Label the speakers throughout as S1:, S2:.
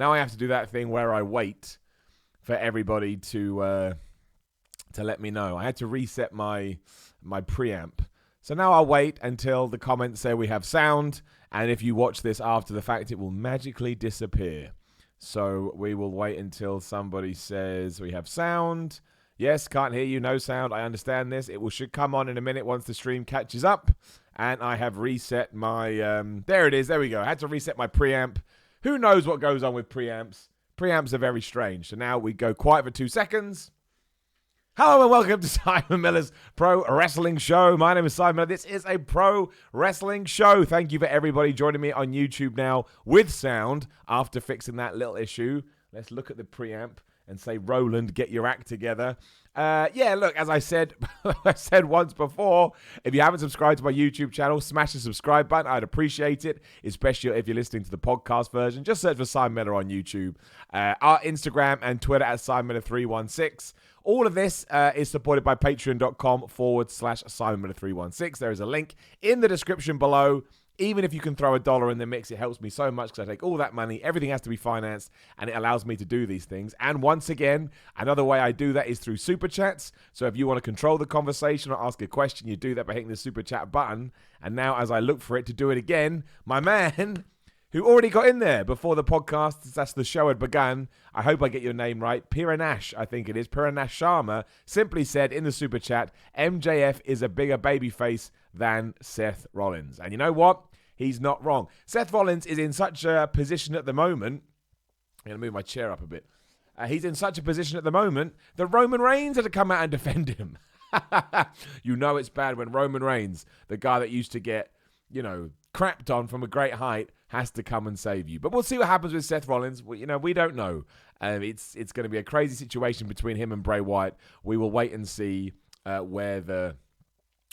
S1: Now I have to do that thing where I wait for everybody to let me know. I had to reset my preamp. So now I'll wait until the comments say we have sound, and if you watch this after the fact, it will magically disappear. So we will wait until somebody says we have sound. Yes, can't hear you, no sound. I understand this. It should come on in a minute once the stream catches up. And I have reset my... there it is. There we go. I had to reset my preamp. Who knows what goes on with preamps? Preamps are very strange. So now we go quiet for 2 seconds. Hello and welcome to Simon Miller's Pro Wrestling Show. My name is Simon Miller. This is a Pro Wrestling Show. Thank you for everybody joining me on YouTube now with sound after fixing that little issue. Let's look at the preamp and say, Roland, get your act together. Yeah, look, as I said, I said once before, if you haven't subscribed to my YouTube channel, smash the subscribe button. I'd appreciate it, especially if you're listening to the podcast version. Just search for Simon Miller on YouTube. Our Instagram and Twitter at SimonMiller316. All of this is supported by patreon.com/SimonMiller316. There is a link in the description below. Even if you can throw $1 in the mix, it helps me so much because I take all that money. Everything has to be financed, and it allows me to do these things. And once again, another way I do that is through Super Chats. So if you want to control the conversation or ask a question, you do that by hitting the Super Chat button. And now as I look for it to do it again, my man, who already got in there before the podcast, that's the show had begun, I hope I get your name right, Piranash, I think it is, Piranash Sharma, simply said in the Super Chat, MJF is a bigger babyface than Seth Rollins. And you know what? He's not wrong. Seth Rollins is in such a position at the moment. I'm going to move my chair up a bit. He's in such a position at the moment that Roman Reigns had to come out and defend him. You know it's bad when Roman Reigns, the guy that used to get, crapped on from a great height, has to come and save you. But we'll see what happens with Seth Rollins. We don't know. It's going to be a crazy situation between him and Bray Wyatt. We will wait and see where the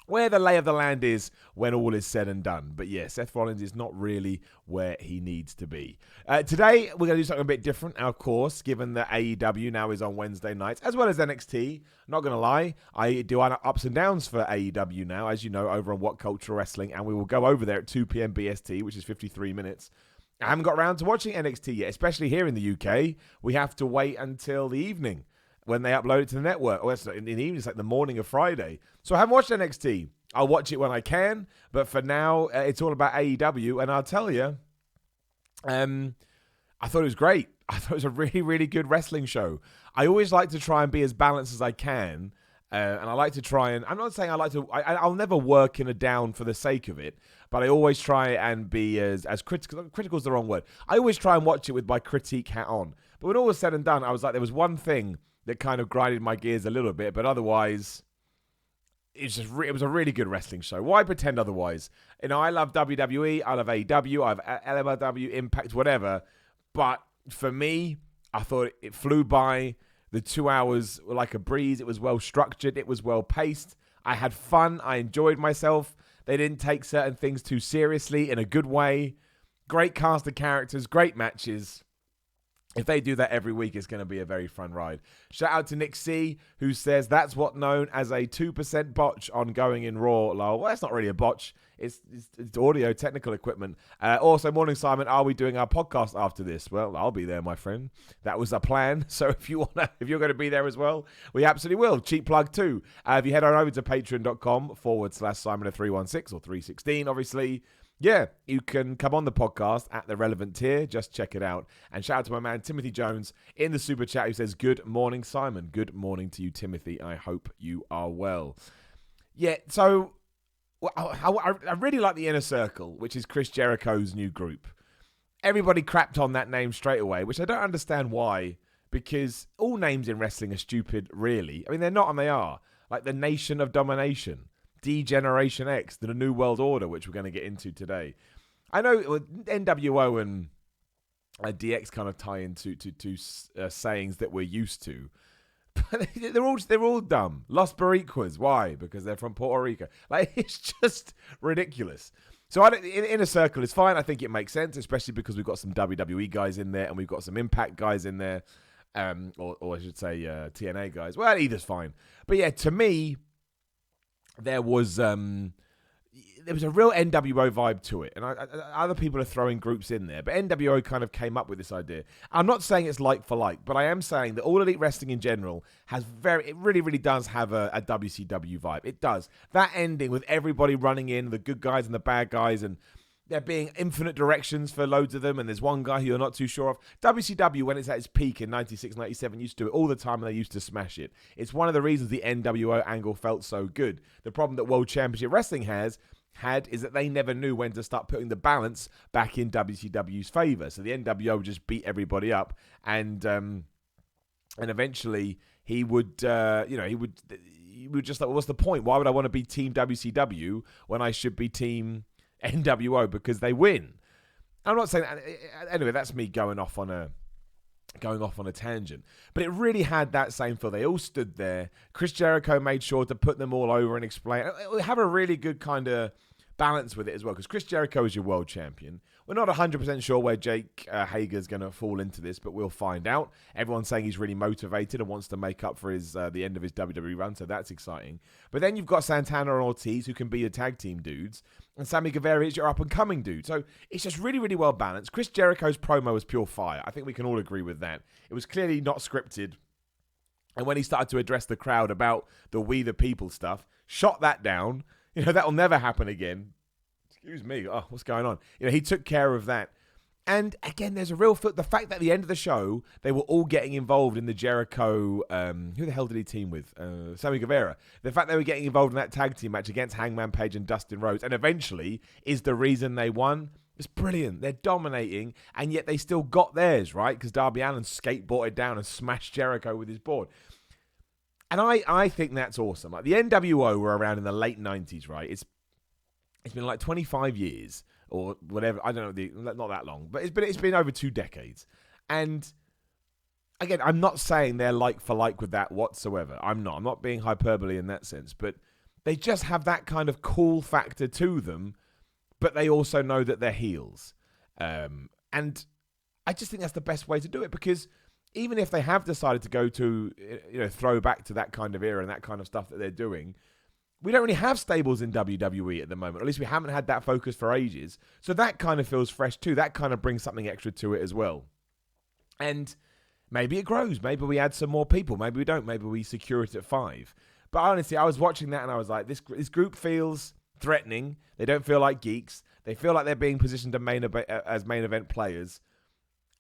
S1: lay of the land is when all is said and done. But yeah, Seth Rollins is not really where he needs to be. Today, we're going to do something a bit different, of course, given that AEW now is on Wednesday nights, as well as NXT. Not going to lie, I do ups and downs for AEW now, as you know, over on What Culture Wrestling, and we will go over there at 2 p.m. BST, which is 53 minutes. I haven't got around to watching NXT yet, especially here in the UK. We have to wait until the evening when they upload it to the network. Oh, it's not in the evening, it's like the morning of Friday. So I haven't watched NXT. I'll watch it when I can, but for now, it's all about AEW, and I'll tell you, I thought it was great. I thought it was a really, really good wrestling show. I always like to try and be as balanced as I can, and I like to try and, I'm not saying I'll never work in a down for the sake of it, but I always try and be as critical is the wrong word. I always try and watch it with my critique hat on. But when all was said and done, I was like, there was one thing that kind of grinded my gears a little bit, but otherwise, it was a really good wrestling show. Why pretend otherwise? I love WWE, I love AEW, I have LMW, Impact, whatever. But for me, I thought it flew by. The 2 hours were like a breeze. It was well structured. It was well paced. I had fun. I enjoyed myself. They didn't take certain things too seriously in a good way. Great cast of characters, great matches. If they do that every week, it's going to be a very fun ride. Shout out to Nick C, who says that's what's known as a 2% botch on going in Raw. Well, that's not really a botch. It's audio technical equipment. Also, morning, Simon. Are we doing our podcast after this? Well, I'll be there, my friend. That was the plan. So if you're going to be there as well, we absolutely will. Cheap plug too. If you head on over to patreon.com/Simon316 or 316, obviously. Yeah, you can come on the podcast at the relevant tier. Just check it out. And shout out to my man, Timothy Jones, in the super chat who says, good morning, Simon. Good morning to you, Timothy. I hope you are well. Yeah, so I really like the Inner Circle, which is Chris Jericho's new group. Everybody crapped on that name straight away, which I don't understand why, because all names in wrestling are stupid, really. I mean, they're not and they are. Like the Nation of Domination. D-Generation X, the New World Order, which we're going to get into today. I know NWO and DX kind of tie into sayings that we're used to, but they're all dumb. Los Boricuas, why? Because they're from Puerto Rico. Like, it's just ridiculous. So Inner Circle is fine. I think it makes sense, especially because we've got some WWE guys in there and we've got some Impact guys in there, or I should say TNA guys. Well, either's fine. But yeah, to me, there was, there was a real NWO vibe to it. And other people are throwing groups in there. But NWO kind of came up with this idea. I'm not saying it's like for like, but I am saying that All Elite Wrestling in general it really, really does have a WCW vibe. It does. That ending with everybody running in, the good guys and the bad guys, and there being infinite directions for loads of them, and there's one guy who you're not too sure of. WCW, when it's at its peak in 96, 97, used to do it all the time, and they used to smash it. It's one of the reasons the NWO angle felt so good. The problem that World Championship Wrestling had is that they never knew when to start putting the balance back in WCW's favor. So the NWO would just beat everybody up, and eventually he would just like, well, what's the point? Why would I want to be Team WCW when I should be Team NWO because they win? I'm not saying that. Anyway, that's me going off on a tangent, but it really had that same feel. They all stood there. Chris Jericho made sure to put them all over and explain. Have a really good kind of balance with it as well, because Chris Jericho is your world champion. We're not 100% sure where Jake Hager's going to fall into this, but we'll find out. Everyone's saying he's really motivated and wants to make up for the end of his WWE run, so that's exciting. But then you've got Santana and Ortiz, who can be your tag team dudes, and Sammy Guevara is your up-and-coming dude. So it's just really, really well balanced. Chris Jericho's promo was pure fire. I think we can all agree with that. It was clearly not scripted. And when he started to address the crowd about the We the People stuff, shot that down. That'll never happen again. Excuse me. Oh, what's going on? He took care of that. And again, there's a real the fact that at the end of the show, they were all getting involved in the Jericho, who the hell did he team with? Sammy Guevara. The fact they were getting involved in that tag team match against Hangman Page and Dustin Rhodes, and eventually is the reason they won. It's brilliant. They're dominating, and yet they still got theirs, right? Because Darby Allin skateboarded down and smashed Jericho with his board. And I think that's awesome. Like, the NWO were around in the late 90s, right? It's been like 25 years or whatever. I don't know, not that long, but it's been over 2 decades. And again, I'm not saying they're like for like with that whatsoever. I'm not being hyperbole in that sense, but they just have that kind of cool factor to them, but they also know that they're heels. And I just think that's the best way to do it, because even if they have decided to go to, throw back to that kind of era and that kind of stuff that they're doing, we don't really have stables in WWE at the moment. Or at least we haven't had that focus for ages. So that kind of feels fresh too. That kind of brings something extra to it as well. And maybe it grows. Maybe we add some more people. Maybe we don't. Maybe we secure it at 5. But honestly, I was watching that and I was like, this group feels threatening. They don't feel like geeks. They feel like they're being positioned as main event players.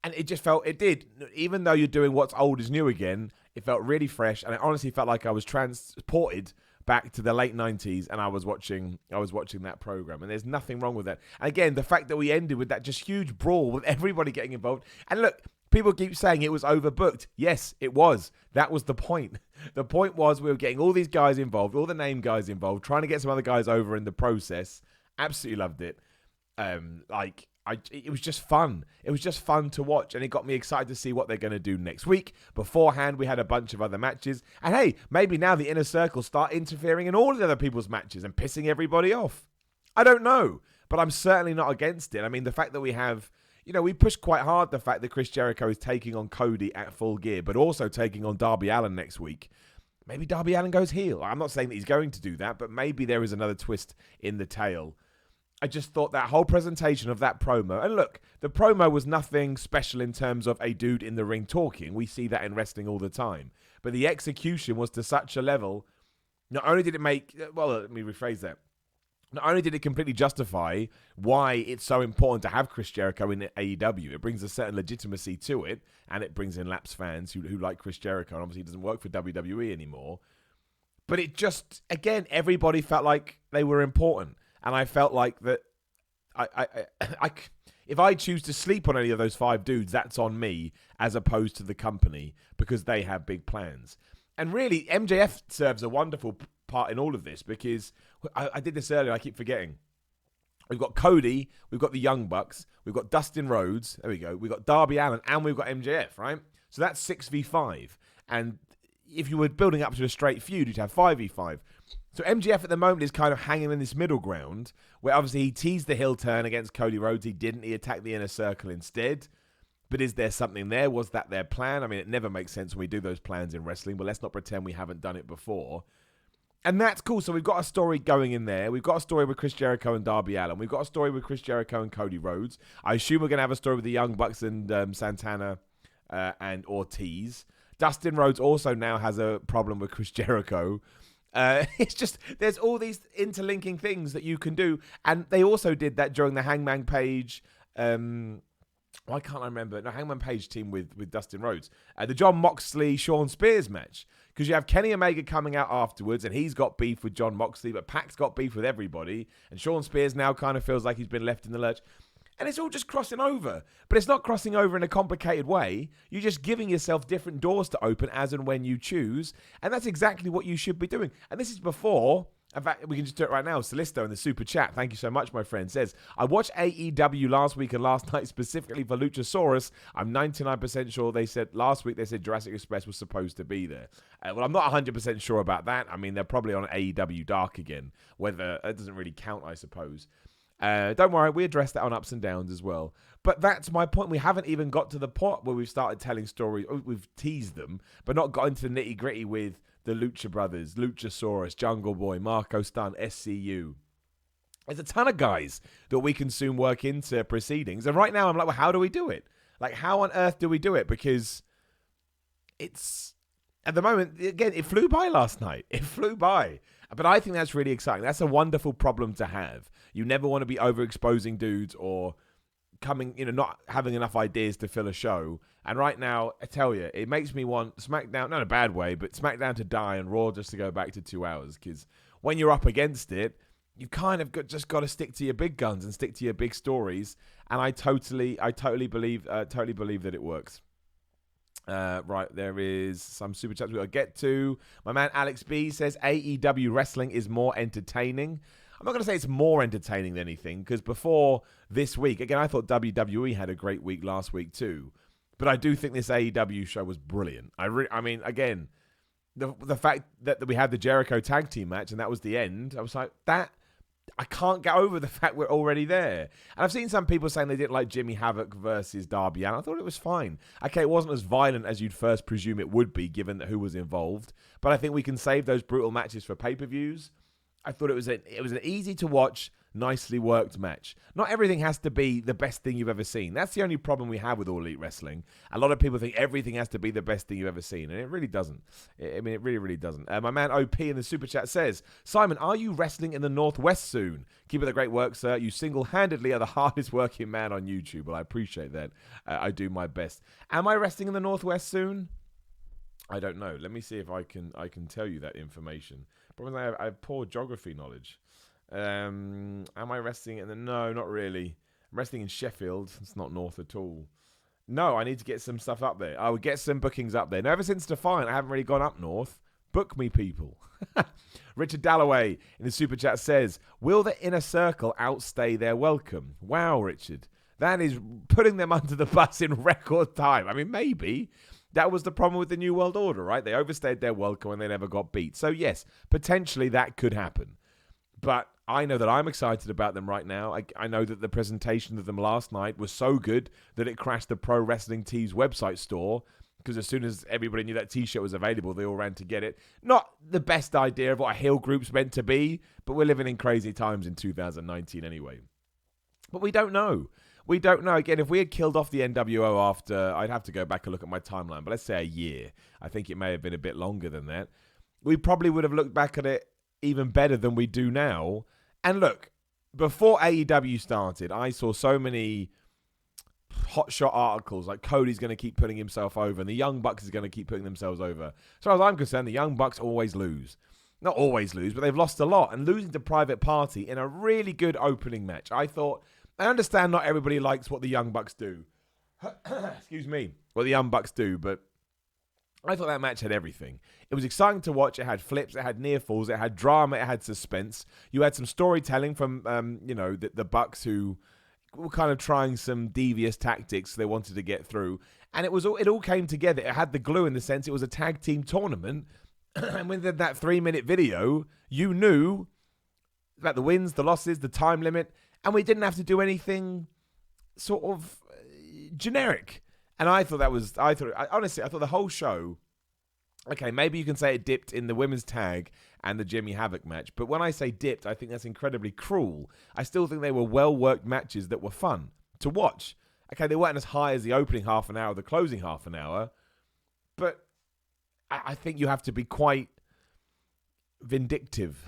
S1: And it just it did. Even though you're doing what's old is new again, it felt really fresh. And it honestly felt like I was transported back to the late 90s, and I was watching that program, and there's nothing wrong with that. And again, the fact that we ended with that just huge brawl with everybody getting involved. And look, people keep saying it was overbooked. Yes, it was. That was the point. The point was we were getting all these guys involved, all the name guys involved, trying to get some other guys over in the process. Absolutely loved it. It was just fun. It was just fun to watch, and it got me excited to see what they're going to do next week. Beforehand, we had a bunch of other matches, and hey, maybe now the Inner Circle start interfering in all the other people's matches and pissing everybody off. I don't know, but I'm certainly not against it. I mean, the fact that we have, we pushed quite hard the fact that Chris Jericho is taking on Cody at Full Gear, but also taking on Darby Allin next week. Maybe Darby Allin goes heel. I'm not saying that he's going to do that, but maybe there is another twist in the tale. I just thought that whole presentation of that promo, and look, the promo was nothing special in terms of a dude in the ring talking. We see that in wrestling all the time. But the execution was to such a level, not only did it let me rephrase that. Not only did it completely justify why it's so important to have Chris Jericho in AEW, it brings a certain legitimacy to it, and it brings in lapsed fans who like Chris Jericho, and obviously he doesn't work for WWE anymore. But it just, again, everybody felt like they were important. And I felt like that if I choose to sleep on any of those 5 dudes, that's on me as opposed to the company, because they have big plans. And really, MJF serves a wonderful part in all of this, because I did this earlier, I keep forgetting. We've got Cody, we've got the Young Bucks, we've got Dustin Rhodes, there we go, we've got Darby Allin, and we've got MJF, right? So that's 6v5. And if you were building up to a straight feud, you'd have 5v5. So MJF at the moment is kind of hanging in this middle ground, where obviously he teased the heel turn against Cody Rhodes. He didn't. He attacked the Inner Circle instead. But is there something there? Was that their plan? I mean, it never makes sense when we do those plans in wrestling, but let's not pretend we haven't done it before. And that's cool. So we've got a story going in there. We've got a story with Chris Jericho and Darby Allin. We've got a story with Chris Jericho and Cody Rhodes. I assume we're going to have a story with the Young Bucks and Santana and Ortiz. Dustin Rhodes also now has a problem with Chris Jericho. It's just, there's all these interlinking things that you can do. And they also did that during the Hangman Page... why can't I remember? No, Hangman Page team with Dustin Rhodes. The John Moxley, Shawn Spears match. Because you have Kenny Omega coming out afterwards, and he's got beef with John Moxley, but Pac's got beef with everybody. And Shawn Spears now kind of feels like he's been left in the lurch. And it's all just crossing over. But it's not crossing over in a complicated way. You're just giving yourself different doors to open as and when you choose. And that's exactly what you should be doing. And this is before... In fact, we can just do it right now. Celisto in the super chat, thank you so much, my friend, says, I watched AEW last week and last night specifically for Luchasaurus. I'm 99% sure last week they said Jurassic Express was supposed to be there. Well, I'm not 100% sure about that. I mean, they're probably on AEW Dark again. Whether it doesn't really count, I suppose. Don't worry, we addressed that on Ups and Downs as well. But that's my point. We haven't even got to the point where we've started telling stories. We've teased them, but not got into the nitty-gritty with the Lucha Brothers, Luchasaurus, Jungle Boy, Marco Stunt, SCU. There's a ton of guys that we can soon work into proceedings. And right now I'm like, well, how do we do it? Like, how on earth do we do it? Because it's, at the moment, again, it flew by last night. It flew by. But I think that's really exciting. That's a wonderful problem to have. You never want to be overexposing dudes or not having enough ideas to fill a show. And right now, I tell you, it makes me want SmackDown, not in a bad way, but SmackDown to die and Raw just to go back to 2 hours. Because when you're up against it, you kind of just got to stick to your big guns and stick to your big stories. And I totally believe that it works. Right, there is some super chats we got to get to. My man Alex B says AEW wrestling is more entertaining. I'm not going to say it's more entertaining than anything, because before this week, again, I thought WWE had a great week last week too. But I do think this AEW show was brilliant. I mean, again, the fact that we had the Jericho tag team match and that was the end, I was like, I can't get over the fact we're already there. And I've seen some people saying they didn't like Jimmy Havoc versus Darby Allin. I thought it was fine. Okay, it wasn't as violent as you'd first presume it would be, given who was involved. But I think we can save those brutal matches for pay-per-views. I thought it was an easy to watch, nicely worked match. Not everything has to be the best thing you've ever seen. That's the only problem we have with All Elite Wrestling. A lot of people think everything has to be the best thing you've ever seen, and it really doesn't. I mean, it really, really doesn't. My man OP in the super chat says, Simon, are you wrestling in the Northwest soon? Keep up the great work, sir. You single-handedly are the hardest working man on YouTube. Well, I appreciate that. I do my best. Am I wrestling in the Northwest soon? I don't know. Let me see if I can tell you that information. Problem is I have poor geography knowledge. Am I wrestling in the... No, not really. I'm wrestling in Sheffield. It's not north at all. No, I need to get some stuff up there. I would get some bookings up there. Now, ever since Defiant, I haven't really gone up north. Book me, people. Richard Dalloway in the super chat says, will the Inner Circle outstay their welcome? Wow, Richard. That is putting them under the bus in record time. I mean, maybe... That was the problem with the New World Order, right? They overstayed their welcome and they never got beat. So yes, potentially that could happen. But I know that I'm excited about them right now. I know that the presentation of them last night was so good that it crashed the Pro Wrestling Tees website store, because as soon as everybody knew that T-shirt was available, they all ran to get it. Not the best idea of what a heel group's meant to be, but we're living in crazy times in 2019 anyway. But we don't know. We don't know. Again, if we had killed off the NWO after, I'd have to go back and look at my timeline, but let's say a year. I think it may have been a bit longer than that. We probably would have looked back at it even better than we do now. And look, before AEW started, I saw so many hotshot articles like Cody's going to keep putting himself over and the Young Bucks is going to keep putting themselves over. As far as I'm concerned, the Young Bucks always lose. Not always lose, but they've lost a lot. And losing to Private Party in a really good opening match, I understand not everybody likes what the Young Bucks do. Excuse me. What the Young Bucks do, but I thought that match had everything. It was exciting to watch. It had flips. It had near falls. It had drama. It had suspense. You had some storytelling from, the Bucks who were kind of trying some devious tactics they wanted to get through. And it all came together. It had the glue in the sense it was a tag team tournament. And when they did that 3-minute video, you knew about the wins, the losses, the time limit. And we didn't have to do anything sort of generic. And honestly, I thought the whole show, Okay, maybe you can say it dipped in the women's tag and the Jimmy Havoc match, but when I say dipped, I think that's incredibly cruel. I still think they were well-worked matches that were fun to watch. Okay, they weren't as high as the opening half an hour, the closing half an hour, but I think you have to be quite vindictive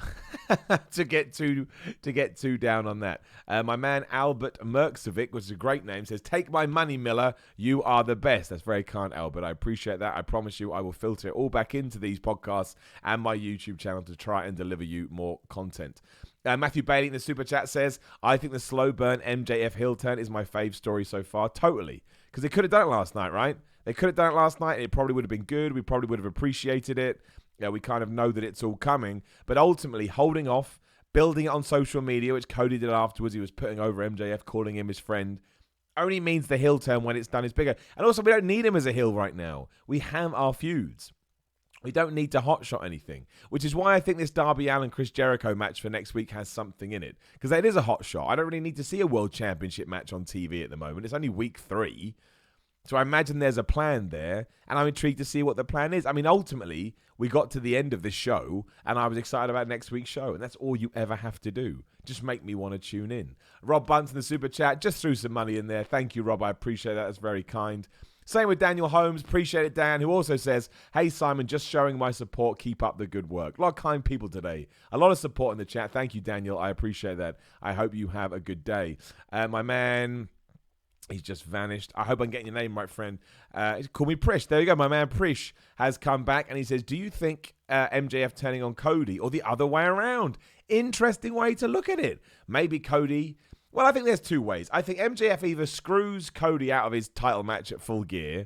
S1: to get too down on that. My man Albert Merksovic, which is a great name, says, "Take my money, Miller. You are the best." That's very kind, Albert. I appreciate that. I promise you I will filter it all back into these podcasts and my YouTube channel to try and deliver you more content. Matthew Bailey in the super chat says, "I think the slow burn MJF heel turn is my fave story so far." Totally. Because they could have done it last night, right? They could have done it last night and it probably would have been good. We probably would have appreciated it. Yeah, we kind of know that it's all coming, but ultimately holding off, building it on social media, which Cody did afterwards. He was putting over MJF, calling him his friend, only means the heel turn when it's done is bigger. And also, we don't need him as a heel right now. We have our feuds. We don't need to hotshot anything, which is why I think this Darby Allin Chris Jericho match for next week has something in it, because it is a hot shot. I don't really need to see a world championship match on TV at the moment. It's only week 3. So I imagine there's a plan there, and I'm intrigued to see what the plan is. I mean, ultimately, we got to the end of this show, and I was excited about next week's show, and that's all you ever have to do. Just make me want to tune in. Rob Bunce in the super chat just threw some money in there. Thank you, Rob. I appreciate that. That's very kind. Same with Daniel Holmes. Appreciate it, Dan, who also says, "Hey, Simon, just showing my support. Keep up the good work." A lot of kind people today. A lot of support in the chat. Thank you, Daniel. I appreciate that. I hope you have a good day. My man... He's just vanished. I hope I'm getting your name right, friend. Call me Prish. There you go. My man Prish has come back and he says, "Do you think MJF turning on Cody or the other way around?" Interesting way to look at it. Maybe Cody... Well, I think there's 2 ways. I think MJF either screws Cody out of his title match at Full Gear,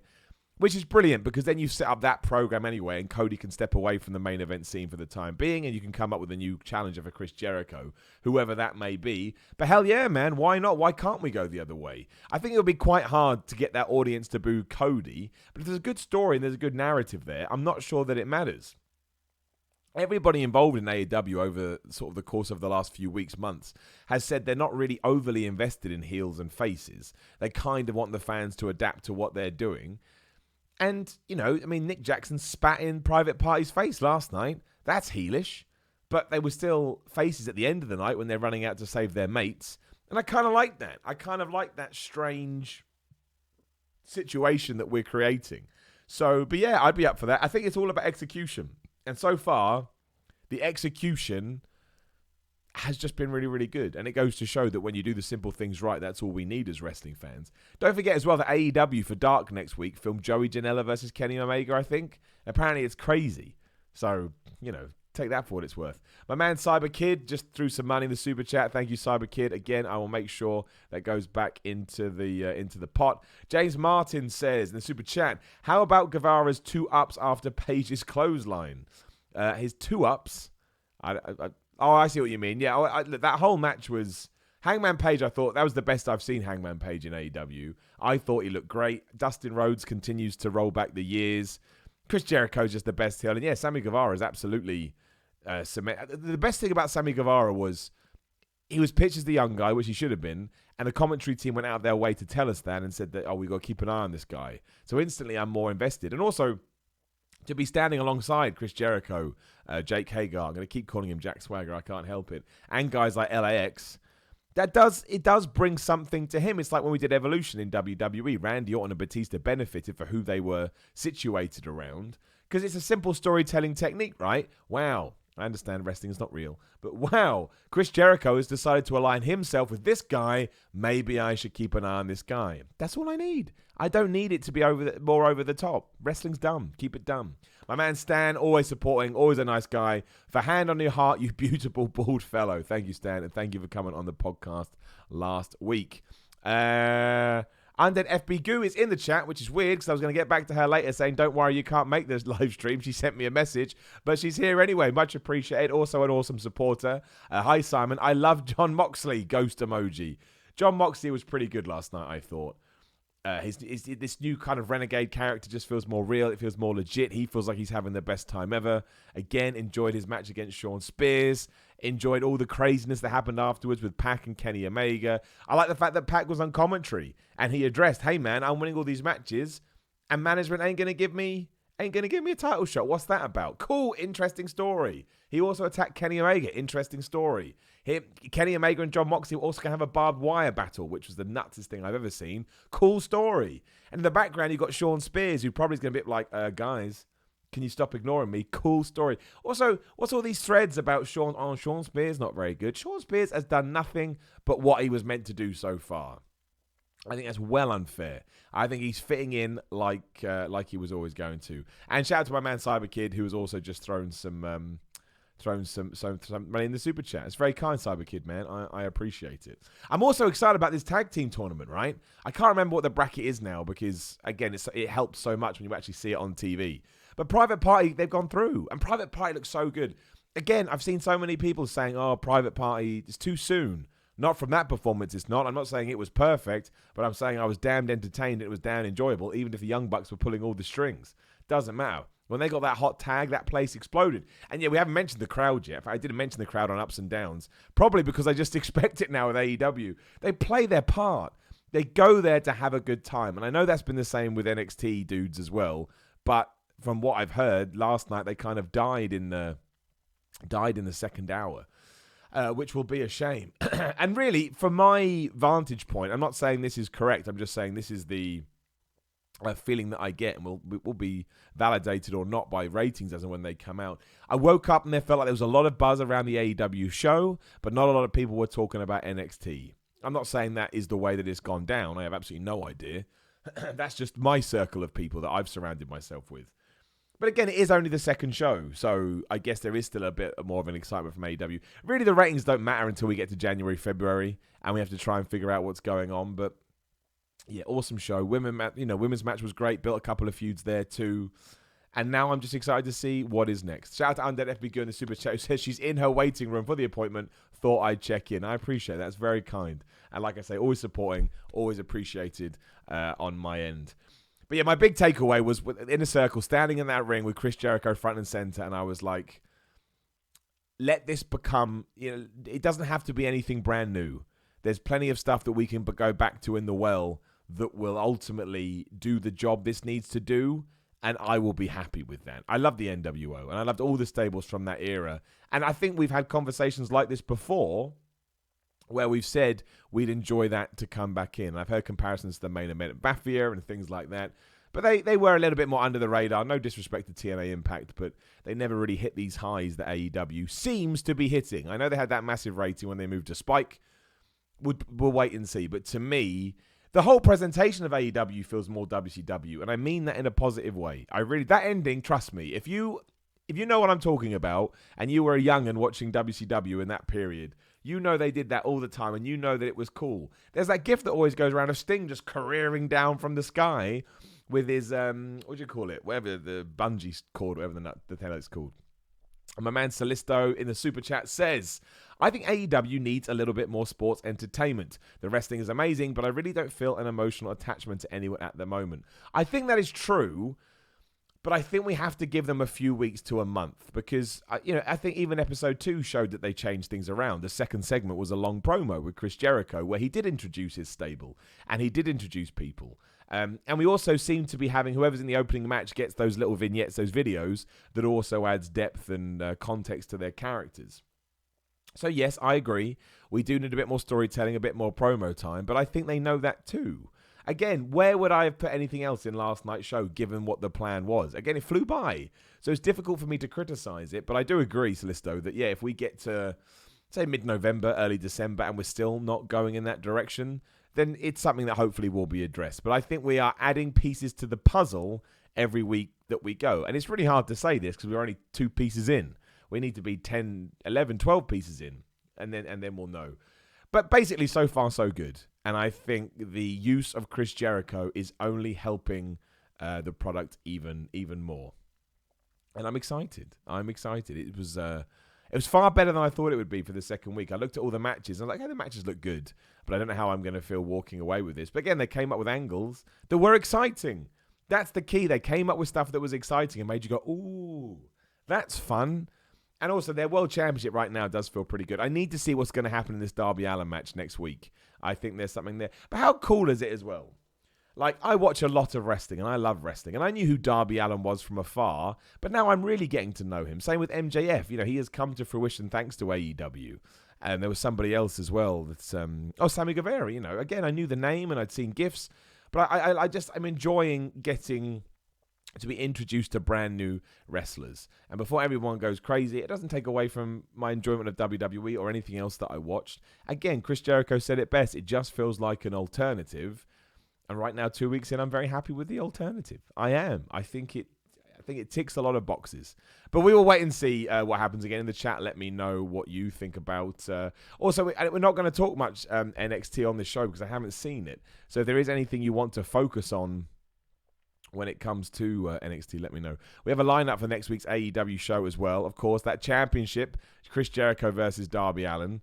S1: which is brilliant because then you set up that program anyway and Cody can step away from the main event scene for the time being and you can come up with a new challenger for Chris Jericho, whoever that may be. But hell yeah, man, why not? Why can't we go the other way? I think it'll be quite hard to get that audience to boo Cody, but if there's a good story and there's a good narrative there, I'm not sure that it matters. Everybody involved in AEW over sort of the course of the last few weeks, months, has said they're not really overly invested in heels and faces. They kind of want the fans to adapt to what they're doing. And, you know, I mean, Nick Jackson spat in Private Party's face last night. That's heelish. But they were still faces at the end of the night when they're running out to save their mates. And I kind of like that. I kind of like that strange situation that we're creating. So, but yeah, I'd be up for that. I think it's all about execution. And so far, the execution has just been really, really good. And it goes to show that when you do the simple things right, that's all we need as wrestling fans. Don't forget as well that AEW for Dark next week filmed Joey Janela versus Kenny Omega, I think. Apparently it's crazy. So, you know, take that for what it's worth. My man Cyber Kid just threw some money in the super chat. Thank you, Cyber Kid. Again, I will make sure that goes back into the pot. James Martin says in the super chat, "How about Guevara's 2-ups after Page's clothesline?" His 2-ups... I see what you mean. Yeah, that whole match was... Hangman Page, I thought, that was the best I've seen Hangman Page in AEW. I thought he looked great. Dustin Rhodes continues to roll back the years. Chris Jericho's just the best heel. And yeah, Sammy Guevara is absolutely... The best thing about Sammy Guevara was he was pitched as the young guy, which he should have been, and the commentary team went out of their way to tell us that and said that, we got to keep an eye on this guy. So instantly I'm more invested. And also... to be standing alongside Chris Jericho, Jake Hager, I'm going to keep calling him Jack Swagger, I can't help it, and guys like LAX, it does bring something to him. It's like when we did Evolution in WWE. Randy Orton and Batista benefited for who they were situated around, because it's a simple storytelling technique, right? Wow. I understand wrestling is not real, but wow, Chris Jericho has decided to align himself with this guy. Maybe I should keep an eye on this guy. That's all I need. I don't need it to be more over the top. Wrestling's dumb. Keep it dumb. My man Stan, always supporting, always a nice guy. For hand on your heart, you beautiful bald fellow. Thank you, Stan, and thank you for coming on the podcast last week. Undead FB Goo is in the chat, which is weird because I was going to get back to her later saying, "Don't worry, you can't make this live stream." She sent me a message, but she's here anyway. Much appreciated. Also an awesome supporter. Hi, Simon. I love John Moxley. Ghost emoji. John Moxley was pretty good last night, I thought. This new kind of renegade character just feels more real. It feels more legit. He feels like he's having the best time ever. Again, enjoyed his match against Shawn Spears. Enjoyed all the craziness that happened afterwards with Pac and Kenny Omega. I like the fact that Pac was on commentary and he addressed, "Hey man, I'm winning all these matches and management ain't going to give me Ain't going to give me a title shot. What's that about? Cool, interesting story. He also attacked Kenny Omega. Interesting story. Kenny Omega and John Moxley were also going to have a barbed wire battle, which was the nutsest thing I've ever seen. Cool story. And in the background, you've got Sean Spears, who probably is going to be like, guys, can you stop ignoring me? Cool story. Also, what's all these threads about Sean? Oh, Sean Spears, not very good. Sean Spears has done nothing but what he was meant to do so far. I think that's well unfair. I think he's fitting in like he was always going to. And shout out to my man Cyber Kid, who has also just thrown some money in the super chat. It's very kind, Cyber Kid, man. I appreciate it. I'm also excited about this tag team tournament, right? I can't remember what the bracket is now because, again, it helps so much when you actually see it on TV. But Private Party, they've gone through. And Private Party looks so good. Again, I've seen so many people saying, oh, Private Party, it's too soon. Not from that performance, it's not. I'm not saying it was perfect, but I'm saying I was damned entertained and it was damn enjoyable, even if the Young Bucks were pulling all the strings. Doesn't matter. When they got that hot tag, that place exploded. And yeah, we haven't mentioned the crowd yet. I didn't mention the crowd on Ups and Downs, probably because I just expect it now with AEW. They play their part. They go there to have a good time. And I know that's been the same with NXT dudes as well. But from what I've heard, last night they kind of died in the second hour. Which will be a shame. And really, from my vantage point, I'm not saying this is correct. I'm just saying this is the feeling that I get, and will be validated or not by ratings as and when they come out. I woke up and there felt like there was a lot of buzz around the AEW show, but not a lot of people were talking about NXT. I'm not saying that is the way that it's gone down. I have absolutely no idea. That's just my circle of people that I've surrounded myself with. But again, it is only the second show, so I guess there is still a bit more of an excitement from AEW. Really, the ratings don't matter until we get to January, February, and we have to try and figure out what's going on. But yeah, awesome show. Women's match was great. Built a couple of feuds there too. And now I'm just excited to see what is next. Shout out to Undead FBQ in the super chat who says she's in her waiting room for the appointment. Thought I'd check in. I appreciate that. That's very kind. And like I say, always supporting, always appreciated on my end. But yeah, my big takeaway was in a circle, standing in that ring with Chris Jericho front and center, and I was like, let this become, it doesn't have to be anything brand new. There's plenty of stuff that we can go back to in the well that will ultimately do the job this needs to do, and I will be happy with that. I love the NWO, and I loved all the stables from that era, and I think we've had conversations like this before, where we've said we'd enjoy that to come back in. I've heard comparisons to the main event at Bafia and things like that. But they were a little bit more under the radar. No disrespect to TNA Impact, but they never really hit these highs that AEW seems to be hitting. I know they had that massive rating when they moved to Spike. We'll wait and see. But to me, the whole presentation of AEW feels more WCW. And I mean that in a positive way. That ending, trust me, if you know what I'm talking about and you were a young'un watching WCW in that period, you know they did that all the time, and you know that it was cool. There's that gif that always goes around of Sting just careering down from the sky with his, what do you call it? Whatever the bungee's called, whatever the hell it's called. And my man Salisto in the super chat says, I think AEW needs a little bit more sports entertainment. The wrestling is amazing, but I really don't feel an emotional attachment to anyone at the moment. I think that is true. But I think we have to give them a few weeks to a month because, I think even episode 2 showed that they changed things around. The second segment was a long promo with Chris Jericho where he did introduce his stable and he did introduce people. And we also seem to be having whoever's in the opening match gets those little vignettes, those videos that also adds depth and context to their characters. So yes, I agree. We do need a bit more storytelling, a bit more promo time, but I think they know that too. Again, where would I have put anything else in last night's show, given what the plan was? Again, it flew by. So it's difficult for me to criticize it, but I do agree, Salisto, that, yeah, if we get to, say, mid-November, early December, and we're still not going in that direction, then it's something that hopefully will be addressed. But I think we are adding pieces to the puzzle every week that we go. And it's really hard to say this because we're only 2 pieces in. We need to be 10, 11, 12 pieces in, and then we'll know. But basically, so far, so good. And I think the use of Chris Jericho is only helping the product even more. And I'm excited. It was far better than I thought it would be for the second week. I looked at all the matches. And I was like, hey, the matches look good. But I don't know how I'm going to feel walking away with this. But again, they came up with angles that were exciting. That's the key. They came up with stuff that was exciting and made you go, ooh, that's fun. And also, their World Championship right now does feel pretty good. I need to see what's going to happen in this Darby Allin match next week. I think there's something there. But how cool is it as well? Like, I watch a lot of wrestling, and I love wrestling. And I knew who Darby Allin was from afar, but now I'm really getting to know him. Same with MJF. You know, he has come to fruition thanks to AEW. And there was somebody else as well that's, Sammy Guevara, you know. Again, I knew the name, and I'd seen GIFs. But I'm enjoying getting to be introduced to brand new wrestlers. And before everyone goes crazy, it doesn't take away from my enjoyment of WWE or anything else that I watched. Again, Chris Jericho said it best. It just feels like an alternative. And right now, 2 weeks in, I'm very happy with the alternative. I am. I think it ticks a lot of boxes. But we will wait and see what happens again in the chat. Let me know what you think about. Also, we're not going to talk much NXT on this show because I haven't seen it. So if there is anything you want to focus on when it comes to NXT, let me know. We have a lineup for next week's AEW show as well. Of course, that championship, Chris Jericho versus Darby Allin.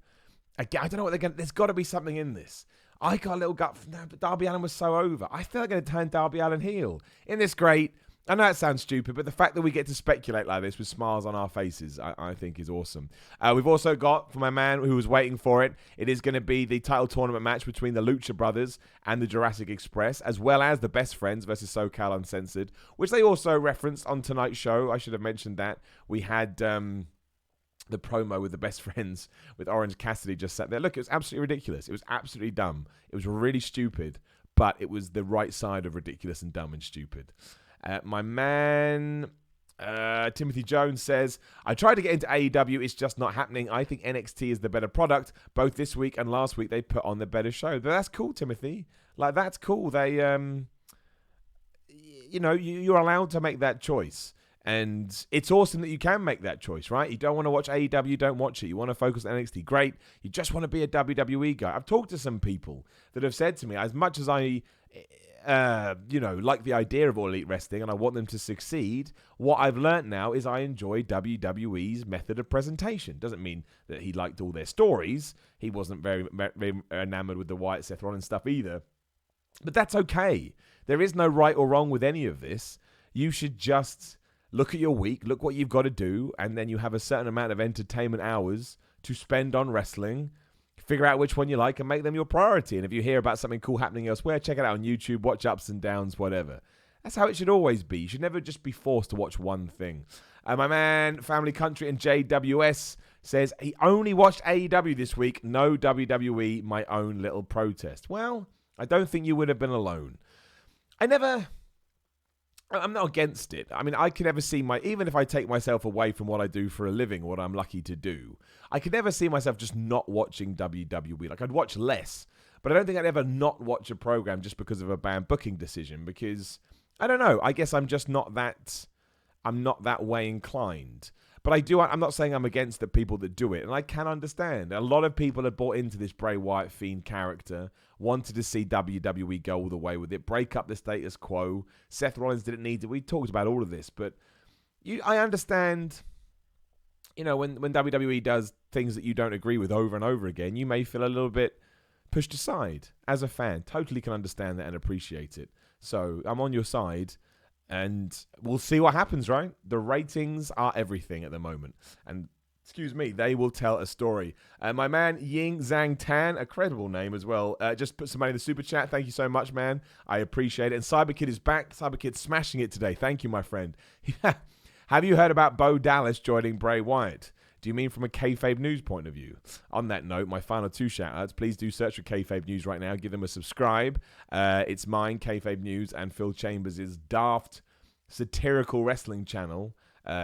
S1: Again, I don't know what they're going to... There's got to be something in this. I got a little gut. No, but Darby Allin was so over. I feel like they're going to turn Darby Allin heel. Isn't this great? I know it sounds stupid, but the fact that we get to speculate like this with smiles on our faces, I think is awesome. We've also got, for my man who was waiting for it, it is going to be the title tournament match between the Lucha Brothers and the Jurassic Express, as well as the Best Friends versus SoCal Uncensored, which they also referenced on tonight's show. I should have mentioned that. We had... the promo with the Best Friends with Orange Cassidy just sat there. Look, it was absolutely ridiculous. It was absolutely dumb. It was really stupid, but it was the right side of ridiculous and dumb and stupid. My man Timothy Jones says, I tried to get into AEW. It's just not happening. I think NXT is the better product. Both this week and last week, they put on the better show. But that's cool, Timothy. Like, that's cool. They, you're allowed to make that choice. And it's awesome that you can make that choice, right? You don't want to watch AEW, don't watch it. You want to focus on NXT, great. You just want to be a WWE guy. I've talked to some people that have said to me, as much as I, like the idea of All Elite Wrestling and I want them to succeed, what I've learned now is I enjoy WWE's method of presentation. Doesn't mean that he liked all their stories. He wasn't very, very enamored with the Wyatt Seth Rollins stuff either. But that's okay. There is no right or wrong with any of this. You should just... look at your week, look what you've got to do, and then you have a certain amount of entertainment hours to spend on wrestling. Figure out which one you like and make them your priority. And if you hear about something cool happening elsewhere, check it out on YouTube, watch ups and downs, whatever. That's how it should always be. You should never just be forced to watch one thing. My man, Family Country and JWS says he only watched AEW this week. No WWE, my own little protest. Well, I don't think you would have been alone. I'm not against it. I mean, I could never see even if I take myself away from what I do for a living, what I'm lucky to do, I could never see myself just not watching WWE. Like, I'd watch less, but I don't think I'd ever not watch a program just because of a bad booking decision, because, I don't know, I guess I'm not that way inclined. But I'm not saying I'm against the people that do it, and I can understand. A lot of people have bought into this Bray Wyatt Fiend character, wanted to see WWE go all the way with it, break up the status quo. Seth Rollins didn't need to. We talked about all of this, but I understand, when WWE does things that you don't agree with over and over again, you may feel a little bit pushed aside as a fan. Totally can understand that and appreciate it. So I'm on your side. And we'll see what happens, right? The ratings are everything at the moment. And, they will tell a story. My man, Ying Zhang Tan, a credible name as well, just put some money in the super chat. Thank you so much, man. I appreciate it. And Cyberkid is back. Cyberkid's smashing it today. Thank you, my friend. Have you heard about Bo Dallas joining Bray Wyatt? Do you mean from a Kayfabe News point of view? On that note, my final two shout-outs. Please do search for Kayfabe News right now. Give them a subscribe. It's mine, Kayfabe News, and Phil Chambers' daft satirical wrestling channel.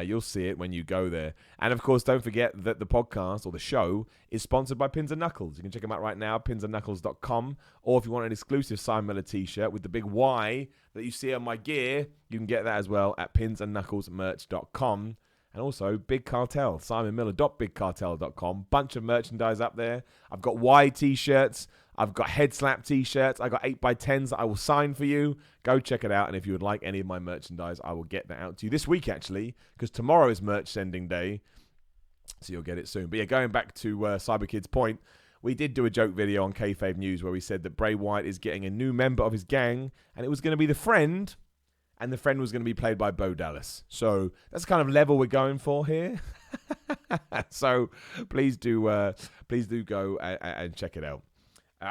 S1: You'll see it when you go there. And, of course, don't forget that the podcast, or the show, is sponsored by Pins and Knuckles. You can check them out right now, pinsandknuckles.com. Or if you want an exclusive Simon Miller t-shirt with the big Y that you see on my gear, you can get that as well at pinsandknucklesmerch.com. And also, Big Cartel, simonmiller.bigcartel.com. Bunch of merchandise up there. I've got Y t-shirts. I've got head slap t-shirts. I've got 8x10s that I will sign for you. Go check it out. And if you would like any of my merchandise, I will get that out to you this week, actually, because tomorrow is merch sending day. So you'll get it soon. But yeah, going back to Cyberkid's point, we did do a joke video on Kayfabe News where we said that Bray Wyatt is getting a new member of his gang, and it was going to be the Friend, and the Friend was going to be played by Bo Dallas. So that's the kind of level we're going for here. So please do go and check it out.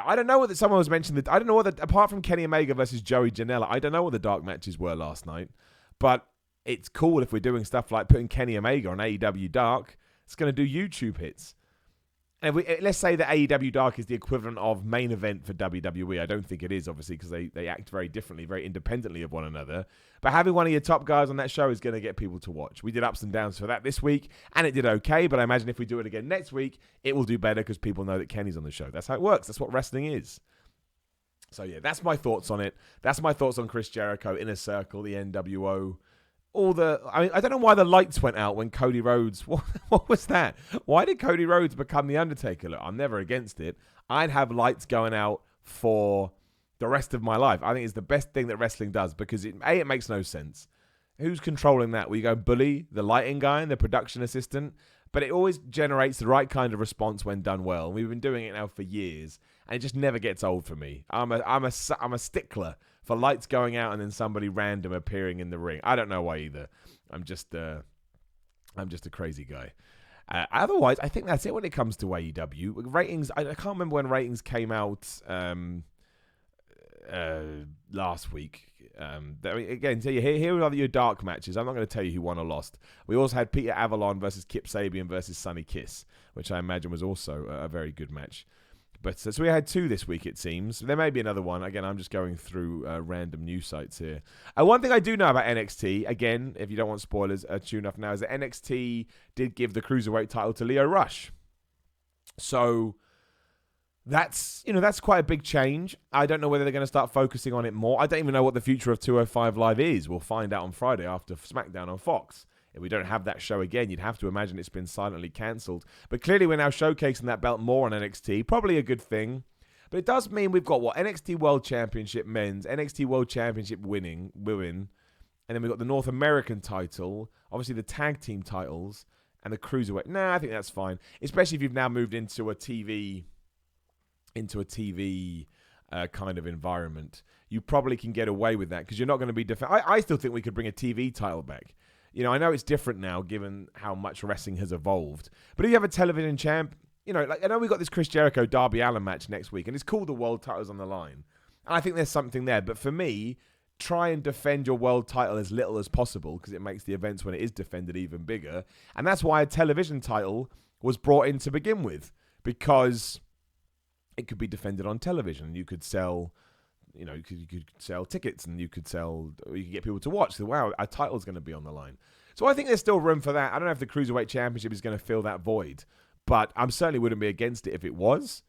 S1: I don't know what someone was mentioning. I don't know what apart from Kenny Omega versus Joey Janela, I don't know what the dark matches were last night. But it's cool if we're doing stuff like putting Kenny Omega on AEW Dark. It's going to do YouTube hits. And let's say that AEW Dark is the equivalent of main event for WWE. I don't think it is, obviously, because they act very differently, very independently of one another. But having one of your top guys on that show is going to get people to watch. We did ups and downs for that this week, and it did okay. But I imagine if we do it again next week, it will do better because people know that Kenny's on the show. That's how it works. That's what wrestling is. So, yeah, that's my thoughts on it. That's my thoughts on Chris Jericho, Inner Circle, the NWO. I don't know why the lights went out when Cody Rhodes. What was that? Why did Cody Rhodes become the Undertaker? Look, I'm never against it. I'd have lights going out for the rest of my life. I think it's the best thing that wrestling does because it makes no sense. Who's controlling that? We go bully the lighting guy and the production assistant, but it always generates the right kind of response when done well. We've been doing it now for years, and it just never gets old for me. I'm a stickler for lights going out and then somebody random appearing in the ring. I don't know why either. I'm just a crazy guy. Otherwise, I think that's it when it comes to AEW. Ratings, I can't remember when ratings came out last week. Again, so here are your dark matches. I'm not going to tell you who won or lost. We also had Peter Avalon versus Kip Sabian versus Sonny Kiss, which I imagine was also a very good match. But so we had 2 this week, it seems. There may be another one. Again, I'm just going through random news sites here. One thing I do know about NXT, again, if you don't want spoilers, tune off now, is that NXT did give the Cruiserweight title to Lio Rush. So that's quite a big change. I don't know whether they're going to start focusing on it more. I don't even know what the future of 205 Live is. We'll find out on Friday after SmackDown on Fox. If we don't have that show again, you'd have to imagine it's been silently cancelled. But clearly we're now showcasing that belt more on NXT. Probably a good thing. But it does mean we've got, NXT World Championship men's, NXT World Championship women, and then we've got the North American title, obviously the tag team titles, and the Cruiserweight. I think that's fine. Especially if you've now moved into a TV kind of environment. You probably can get away with that because you're not going to be... I still think we could bring a TV title back. I know it's different now given how much wrestling has evolved. But if you have a television champ, I know we got this Chris Jericho Darby Allin match next week, and it's cool the world title's on the line. And I think there's something there. But for me, try and defend your world title as little as possible because it makes the events when it is defended even bigger. And that's why a television title was brought in to begin with, because it could be defended on television. You could sell... you could sell tickets and you could get people to watch. So, wow, our title's going to be on the line. So I think there's still room for that. I don't know if the Cruiserweight Championship is going to fill that void, but I certainly wouldn't be against it if it was.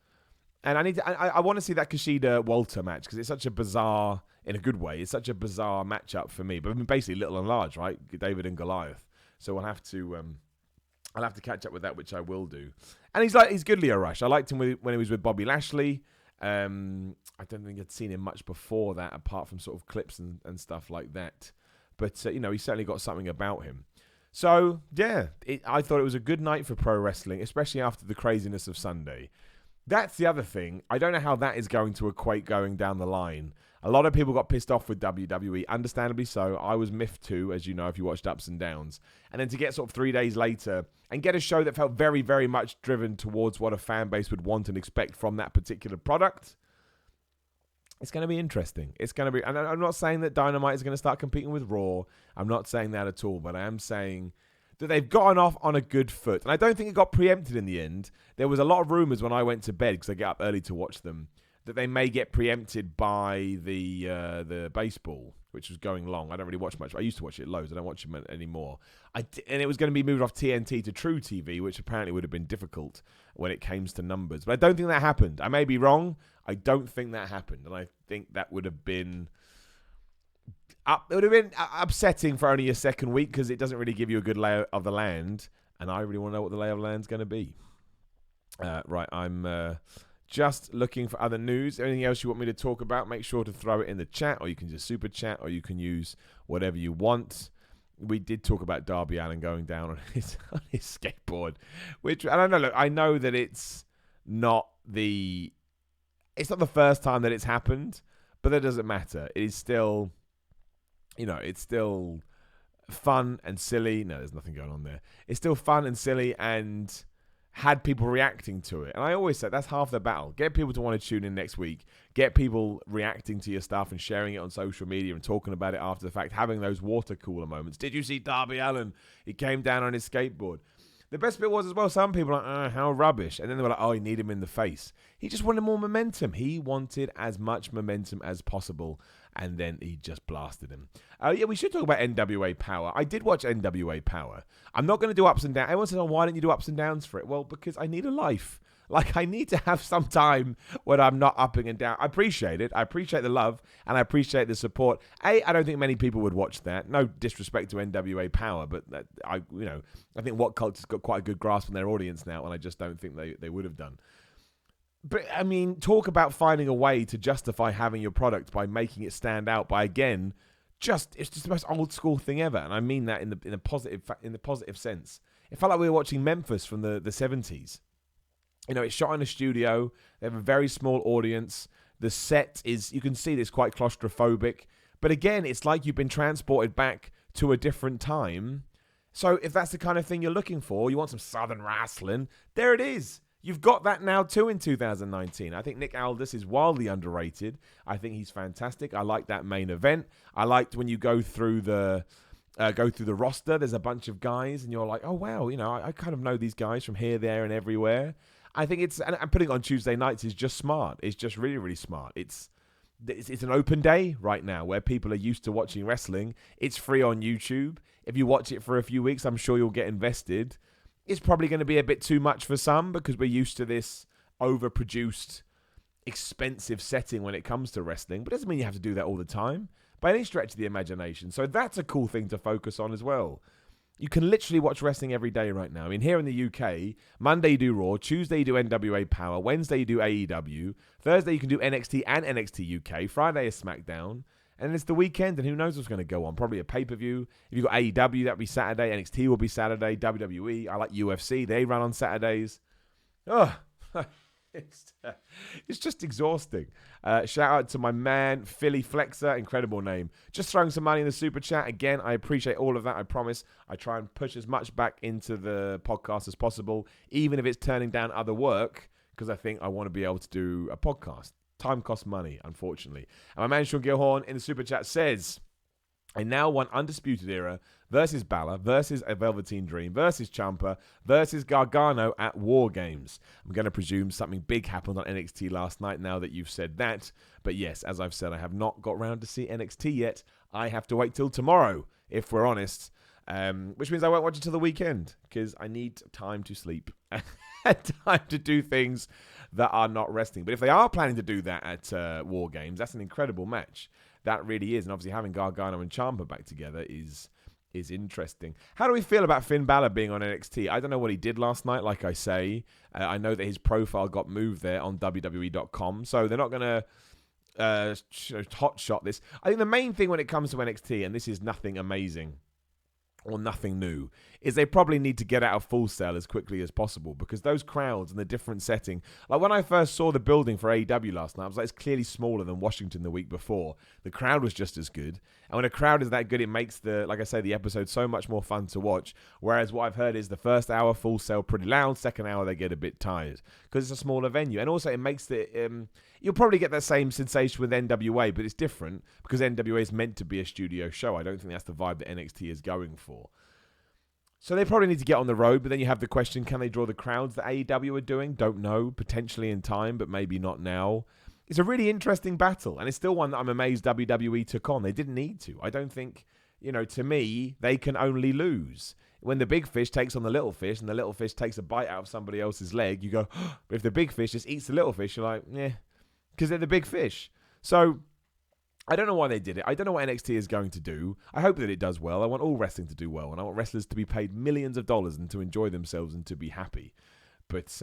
S1: And I want to see that Kushida-Walter match because it's such a bizarre, in a good way, it's such a bizarre matchup for me. But I mean, basically little and large, right? David and Goliath. So I'll have to catch up with that, which I will do. And he's good, Lio Rush. I liked him when he was with Bobby Lashley. I don't think I'd seen him much before that, apart from sort of clips and stuff like that. But, he's certainly got something about him. So, yeah, I thought it was a good night for pro wrestling, especially after the craziness of Sunday. That's the other thing. I don't know how that is going to equate going down the line. A lot of people got pissed off with WWE, understandably so. I was miffed too, as you know, if you watched Ups and Downs. And then to get sort of 3 days later and get a show that felt very, very much driven towards what a fan base would want and expect from that particular product, it's going to be interesting. It's going to be, and I'm not saying that Dynamite is going to start competing with Raw. I'm not saying that at all, but I am saying that they've gotten off on a good foot. And I don't think it got preempted in the end. There was a lot of rumors when I went to bed, because I get up early to watch them, that they may get preempted by the baseball, which was going long. I don't really watch much. I used to watch it loads. I don't watch it anymore. And it was going to be moved off TNT to True TV, which apparently would have been difficult when it came to numbers. But I don't think that happened. I may be wrong. I don't think that happened. And I think that would have been... It would have been upsetting for only a second week because it doesn't really give you a good lay of the land. And I really want to know what the lay of the land's going to be. Right, I'm... just looking for other news. Anything else you want me to talk about, make sure to throw it in the chat, or you can just super chat, or you can use whatever you want. We did talk about Darby Allin going down on his skateboard, which, I don't know, look, I know that it's not the first time that it's happened, but that doesn't matter. It is still, it's still fun and silly. No, there's nothing going on there. It's still fun and silly, and had people reacting to it. And I always said that's half the battle. Get people to want to tune in next week. Get people reacting to your stuff and sharing it on social media and talking about it after the fact, having those water cooler moments. Did you see Darby Allin? He came down on his skateboard. The best bit was as well, some people were like, how rubbish. And then they were like, oh, you need him in the face. He just wanted more momentum. He wanted as much momentum as possible. And then he just blasted him. Yeah, we should talk about NWA Power. I did watch NWA Power. I'm not going to do ups and downs. Everyone says, oh, why don't you do ups and downs for it? Well, because I need a life. Like, I need to have some time when I'm not upping and down. I appreciate it. I appreciate the love, and I appreciate the support. I don't think many people would watch that. No disrespect to NWA Power, but I think What Culture's got quite a good grasp on their audience now, and I just don't think they would have done. But, I mean, talk about finding a way to justify having your product by making it stand out by, again, it's just the most old school thing ever. And I mean that in the positive sense. It felt like we were watching Memphis from the 70s. You know, it's shot in a studio. They have a very small audience. The set is, you can see this, quite claustrophobic. But again, it's like you've been transported back to a different time. So if that's the kind of thing you're looking for, you want some Southern wrestling, there it is. You've got that now too in 2019. I think Nick Aldis is wildly underrated. I think he's fantastic. I like that main event. I liked when you go through the roster, there's a bunch of guys and you're like, oh wow, I kind of know these guys from here, there, and everywhere. I think and putting it on Tuesday nights is just smart. It's just really, really smart. It's an open day right now where people are used to watching wrestling. It's free on YouTube. If you watch it for a few weeks, I'm sure you'll get invested. It's probably going to be a bit too much for some because we're used to this overproduced, expensive setting when it comes to wrestling. But it doesn't mean you have to do that all the time by any stretch of the imagination. So that's a cool thing to focus on as well. You can literally watch wrestling every day right now. I mean, here in the UK, Monday you do Raw, Tuesday you do NWA Power, Wednesday you do AEW, Thursday you can do NXT and NXT UK, Friday is SmackDown, and it's the weekend, and who knows what's going to go on. Probably a pay-per-view. If you've got AEW, that'll be Saturday. NXT will be Saturday. WWE, I like UFC. They run on Saturdays. Oh, it's just exhausting. Shout out to my man, Philly Flexer. Incredible name. Just throwing some money in the super chat. Again, I appreciate all of that. I promise I try and push as much back into the podcast as possible, even if it's turning down other work, because I think I want to be able to do a podcast. Time costs money, unfortunately. And my man Sean Gilhorn in the super chat says, I now want Undisputed Era versus Balor versus a Velveteen Dream versus Ciampa versus Gargano at War Games. I'm going to presume something big happened on NXT last night now that you've said that. But yes, as I've said, I have not got round to see NXT yet. I have to wait till tomorrow, if we're honest. Which means I won't watch it till the weekend because I need time to sleep and time to do things that are not wrestling. But if they are planning to do that at War Games, that's an incredible match. That really is. And obviously having Gargano and Ciampa back together is interesting. How do we feel about Finn Balor being on NXT? I don't know what he did last night, like I say. I know that his profile got moved there on WWE.com. So they're not going to hotshot this. I think the main thing when it comes to NXT, and this is nothing amazing or nothing new, is they probably need to get out of Full Sail as quickly as possible because those crowds and the different setting, like when I first saw the building for AEW last night, I was like, it's clearly smaller than Washington the week before. The crowd was just as good. And when a crowd is that good, it makes like I say, the episode so much more fun to watch. Whereas what I've heard is the first hour, Full Sail pretty loud. Second hour, they get a bit tired because it's a smaller venue. And also it makes you'll probably get that same sensation with NWA, but it's different because NWA is meant to be a studio show. I don't think that's the vibe that NXT is going for. So they probably need to get on the road, but then you have the question, can they draw the crowds that AEW are doing? Don't know. Potentially in time, but maybe not now. It's a really interesting battle, and it's still one that I'm amazed WWE took on. They didn't need to. I don't think, to me, they can only lose. When the big fish takes on the little fish, and the little fish takes a bite out of somebody else's leg, you go, oh, but if the big fish just eats the little fish, you're like, yeah, because they're the big fish. So I don't know why they did it. I don't know what NXT is going to do. I hope that it does well. I want all wrestling to do well, and I want wrestlers to be paid millions of dollars and to enjoy themselves and to be happy. But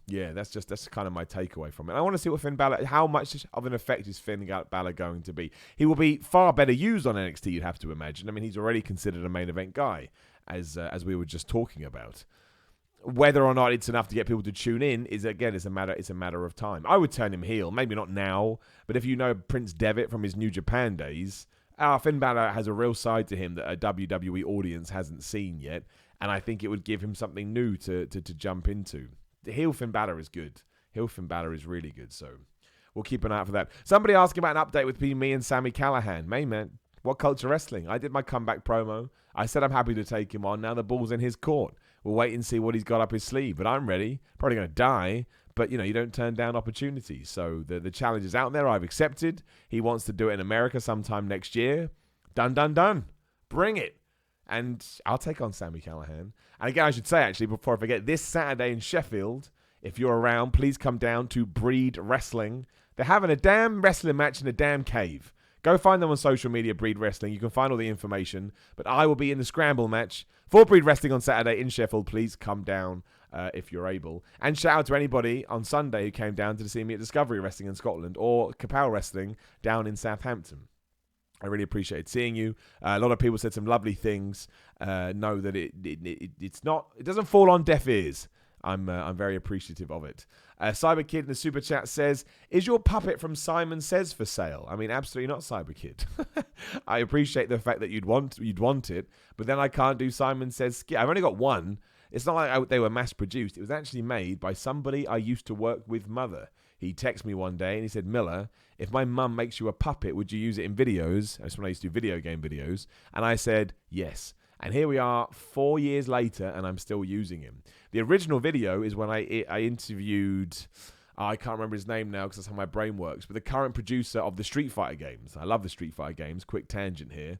S1: yeah, that's kind of my takeaway from it. I want to see what Finn Balor, how much of an effect is Finn Balor going to be? He will be far better used on NXT, you'd have to imagine. I mean, he's already considered a main event guy, as we were just talking about. Whether or not it's enough to get people to tune in is a matter of time. I would turn him heel, maybe not now, but if you know Prince Devitt from his New Japan days, Finn Balor has a real side to him that a WWE audience hasn't seen yet, and I think it would give him something new to jump into. The heel Finn Balor is good. Heel Finn Balor is really good, so we'll keep an eye out for that. Somebody asking about an update with me and Sami Callihan. Hey, man, what culture wrestling? I did my comeback promo. I said I'm happy to take him on. Now the ball's in his court. We'll wait and see what he's got up his sleeve, but I'm ready. Probably going to die. But, you don't turn down opportunities. So the challenge is out there. I've accepted. He wants to do it in America sometime next year. Done. Bring it. And I'll take on Sami Callihan. And again, I should say, actually, before I forget, this Saturday in Sheffield, if you're around, please come down to Breed Wrestling. They're having a damn wrestling match in a damn cave. Go find them on social media, Breed Wrestling. You can find all the information. But I will be in the scramble match for Breed Wrestling on Saturday in Sheffield. Please come down if you're able. And shout out to anybody on Sunday who came down to see me at Discovery Wrestling in Scotland or Kapow Wrestling down in Southampton. I really appreciated seeing you. A lot of people said some lovely things. Know that it doesn't fall on deaf ears. I'm very appreciative of it. Cyber Kid in the super chat says, "Is your puppet from Simon Says for sale?" I mean, absolutely not, Cyber Kid. I appreciate the fact that you'd want it, but then I can't do Simon Says skit. I've only got one. It's not like they were mass produced. It was actually made by somebody I used to work with, Mother. He texted me one day and he said, "Miller, if my mum makes you a puppet, would you use it in videos?" That's when I used to do video game videos. And I said, yes. And here we are 4 years later, and I'm still using him. The original video is when I interviewed, I can't remember his name now because that's how my brain works, but the current producer of the Street Fighter games. I love the Street Fighter games. Quick tangent here.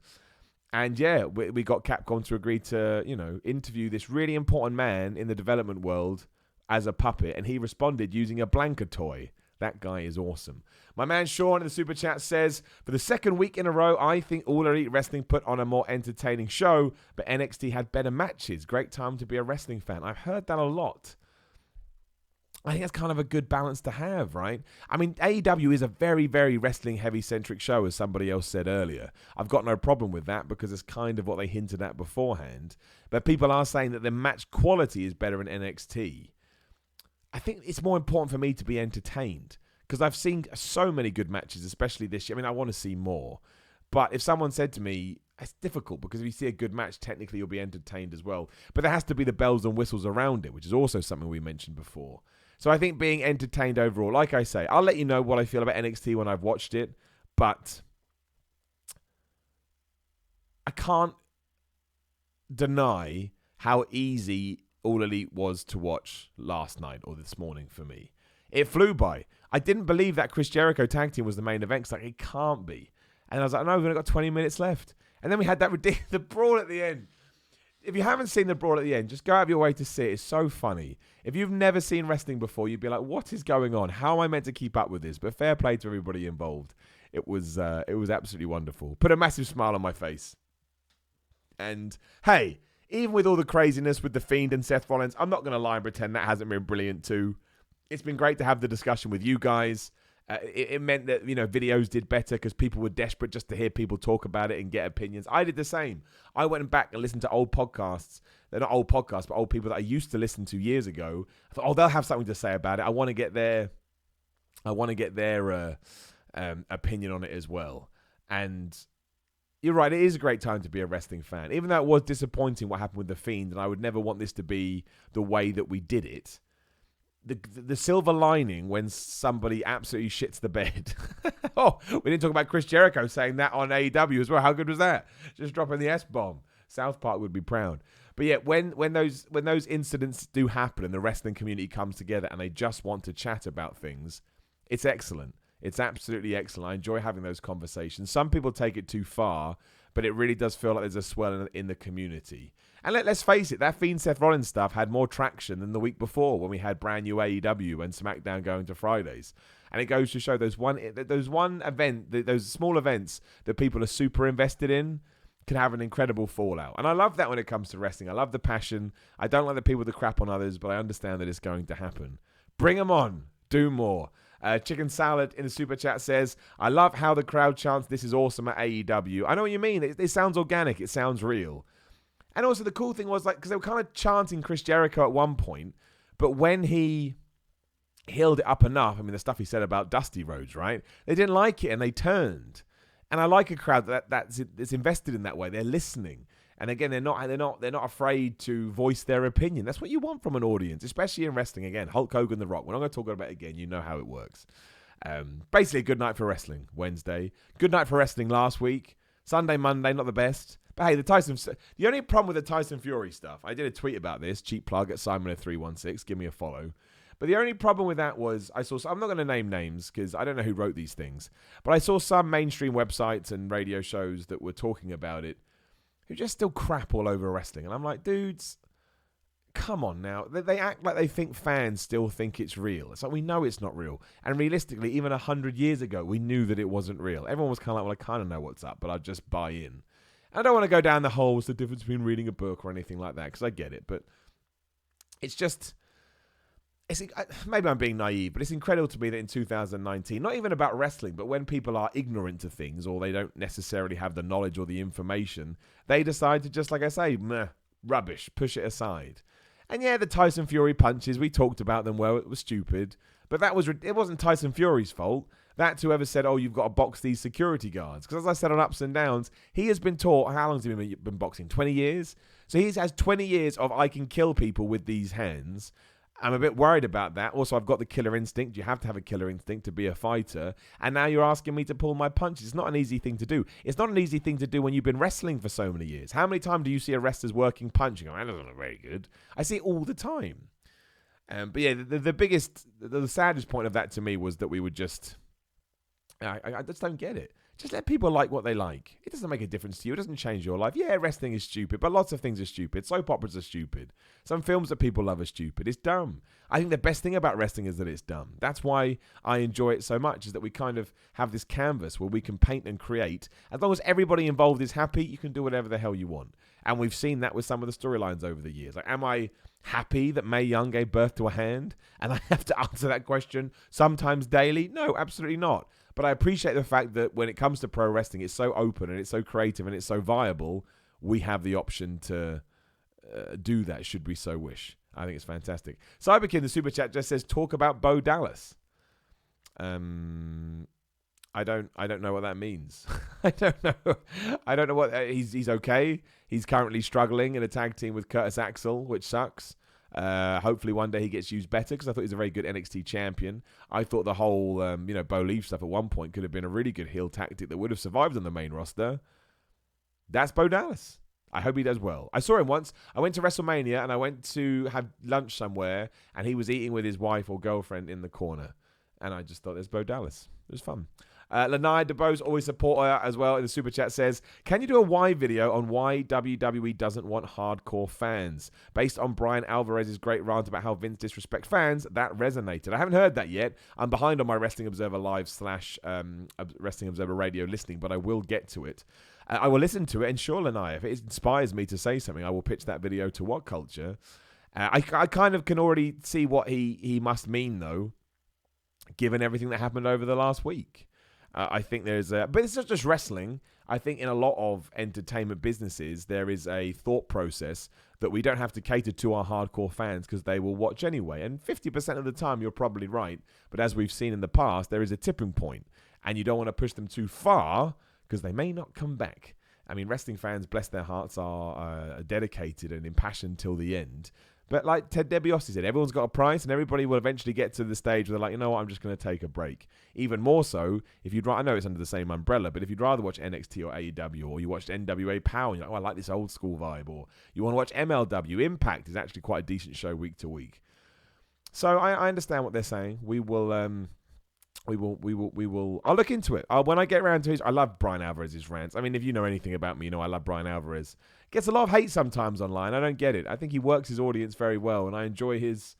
S1: And yeah, we got Capcom to agree to, interview this really important man in the development world as a puppet. And he responded using a Blanka toy. That guy is awesome. My man Sean in the super chat says, "For the second week in a row, I think All Elite Wrestling put on a more entertaining show, but NXT had better matches. Great time to be a wrestling fan." I've heard that a lot. I think that's kind of a good balance to have, right? I mean, AEW is a very, very wrestling heavy-centric show, as somebody else said earlier. I've got no problem with that because it's kind of what they hinted at beforehand. But people are saying that the match quality is better in NXT. I think it's more important for me to be entertained because I've seen so many good matches, especially this year. I mean, I want to see more. But if someone said to me, it's difficult because if you see a good match, technically you'll be entertained as well. But there has to be the bells and whistles around it, which is also something we mentioned before. So I think being entertained overall, like I say, I'll let you know what I feel about NXT when I've watched it. But I can't deny how easy All Elite was to watch last night or this morning for me. It flew by. I didn't believe that Chris Jericho tag team was the main event. Like, it can't be. And I was like, no, we've only got 20 minutes left. And then we had that ridiculous the brawl at the end. If you haven't seen the brawl at the end, just go out of your way to see it. It's so funny. If you've never seen wrestling before, you'd be like, what is going on? How am I meant to keep up with this? But fair play to everybody involved. It was absolutely wonderful. Put a massive smile on my face. And hey, even with all the craziness with The Fiend and Seth Rollins, I'm not going to lie and pretend that hasn't been brilliant too. It's been great to have the discussion with you guys. It meant that, videos did better because people were desperate just to hear people talk about it and get opinions. I did the same. I went back and listened to old podcasts. They're not old podcasts, but old people that I used to listen to years ago. I thought, they'll have something to say about it. I want to get their opinion on it as well. And you're right, it is a great time to be a wrestling fan. Even though it was disappointing what happened with The Fiend, and I would never want this to be the way that we did it. The silver lining when somebody absolutely shits the bed. We didn't talk about Chris Jericho saying that on AEW as well. How good was that? Just dropping the S-bomb. South Park would be proud. But yeah, when those incidents do happen and the wrestling community comes together and they just want to chat about things, it's excellent. It's absolutely excellent. I enjoy having those conversations. Some people take it too far, but it really does feel like there's a swell in the community. And let's face it, that Fiend Seth Rollins stuff had more traction than the week before when we had brand new AEW and SmackDown going to Fridays. And it goes to show those small events that people are super invested in can have an incredible fallout. And I love that when it comes to wrestling. I love the passion. I don't like the people that crap on others, but I understand that it's going to happen. Bring them on. Do more. Chicken Salad in the super chat says, "I love how the crowd chants, 'This is awesome' at AEW." I know what you mean. It sounds organic. It sounds real. And also the cool thing was, because they were kind of chanting Chris Jericho at one point, but when he healed it up enough, the stuff he said about Dusty Rhodes, right? They didn't like it and they turned. And I like a crowd that's invested in that way. They're listening. And again, they're not afraid to voice their opinion. That's what you want from an audience, especially in wrestling. Again, Hulk Hogan, The Rock. We're not going to talk about it again. You know how it works. Basically, a good night for wrestling Wednesday. Good night for wrestling last week. Sunday, Monday, not the best. But hey, the only problem with the Tyson Fury stuff, I did a tweet about this, cheap plug at Simon316, give me a follow. But the only problem with that was I'm not going to name names because I don't know who wrote these things, but I saw some mainstream websites and radio shows that were talking about it who just still crap all over wrestling. And I'm like, dudes, come on now. They act like they think fans still think it's real. It's like, we know it's not real. And realistically, even 100 years ago, we knew that it wasn't real. Everyone was kind of like, well, I kind of know what's up, but I'll just buy in. I don't want to go down the whole, what's the difference between reading a book or anything like that, because I get it. But it's just, maybe I'm being naive, but it's incredible to me that in 2019, not even about wrestling, but when people are ignorant to things or they don't necessarily have the knowledge or the information, they decide to just, like I say, meh, rubbish, push it aside. And yeah, the Tyson Fury punches, we talked about them well, it was stupid, but it wasn't Tyson Fury's fault. That's whoever said, oh, you've got to box these security guards. Because as I said on Ups and Downs, he has been taught, how long has he been boxing? 20 years? So he has 20 years of, I can kill people with these hands. I'm a bit worried about that. Also, I've got the killer instinct. You have to have a killer instinct to be a fighter. And now you're asking me to pull my punches. It's not an easy thing to do. It's not an easy thing to do when you've been wrestling for so many years. How many times do you see a wrestler's working punching? Oh, that doesn't look very good. I see it all the time. But yeah, the saddest point of that to me was that we would just... I just don't get it. Just let people like what they like. It doesn't make a difference to you. It doesn't change your life. Yeah, wrestling is stupid, but lots of things are stupid. Soap operas are stupid. Some films that people love are stupid. It's dumb. I think the best thing about wrestling is that it's dumb. That's why I enjoy it so much, is that we kind of have this canvas where we can paint and create. As long as everybody involved is happy, you can do whatever the hell you want. And we've seen that with some of the storylines over the years. Like, am I happy that Mae Young gave birth to a hand? And I have to answer that question sometimes daily? No, absolutely not. But I appreciate the fact that when it comes to pro wrestling, it's so open and it's so creative and it's so viable, we have the option to do that should we so wish. I think it's fantastic. Cyberkin, the super chat, just says, talk about Bo Dallas. I don't know what that means. I don't know what he's okay. He's currently struggling in a tag team with Curtis Axel, which sucks. Hopefully one day he gets used better, because I thought he was a very good NXT champion. I thought the whole Bo Leaf stuff at one point could have been a really good heel tactic that would have survived on the main roster. That's Bo Dallas. I hope he does well. I saw him once. I went to WrestleMania and I went to have lunch somewhere, and he was eating with his wife or girlfriend in the corner. And I just thought, there's Bo Dallas. It was fun. Lanai DeBose, always supporter as well, in the super chat, says, can you do a why video on why WWE doesn't want hardcore fans? Based on Brian Alvarez's great rant about how Vince disrespects fans, that resonated. I haven't heard that yet. I'm behind on my Wrestling Observer Live / Wrestling Observer Radio listening, but I will get to it. I will listen to it, and sure, Lanai, if it inspires me to say something, I will pitch that video to What Culture. I kind of can already see what he must mean, though, given everything that happened over the last week. I think but it's not just wrestling. I think in a lot of entertainment businesses, there is a thought process that we don't have to cater to our hardcore fans because they will watch anyway. And 50% of the time, you're probably right. But as we've seen in the past, there is a tipping point, and you don't want to push them too far because they may not come back. I mean, wrestling fans, bless their hearts, are dedicated and impassioned till the end. But like Ted DiBiase said, everyone's got a price, and everybody will eventually get to the stage where they're like, you know what, I'm just going to take a break. Even more so, if you'd I know it's under the same umbrella, but if you'd rather watch NXT or AEW, or you watched NWA Power, and you're like, oh, I like this old school vibe, or you want to watch MLW, Impact is actually quite a decent show week to week. So I understand what they're saying. We will. I'll look into it. When I get around to I love Brian Alvarez's rants. I mean, if you know anything about me, you know I love Brian Alvarez. Gets a lot of hate sometimes online. I don't get it. I think he works his audience very well, and I enjoy his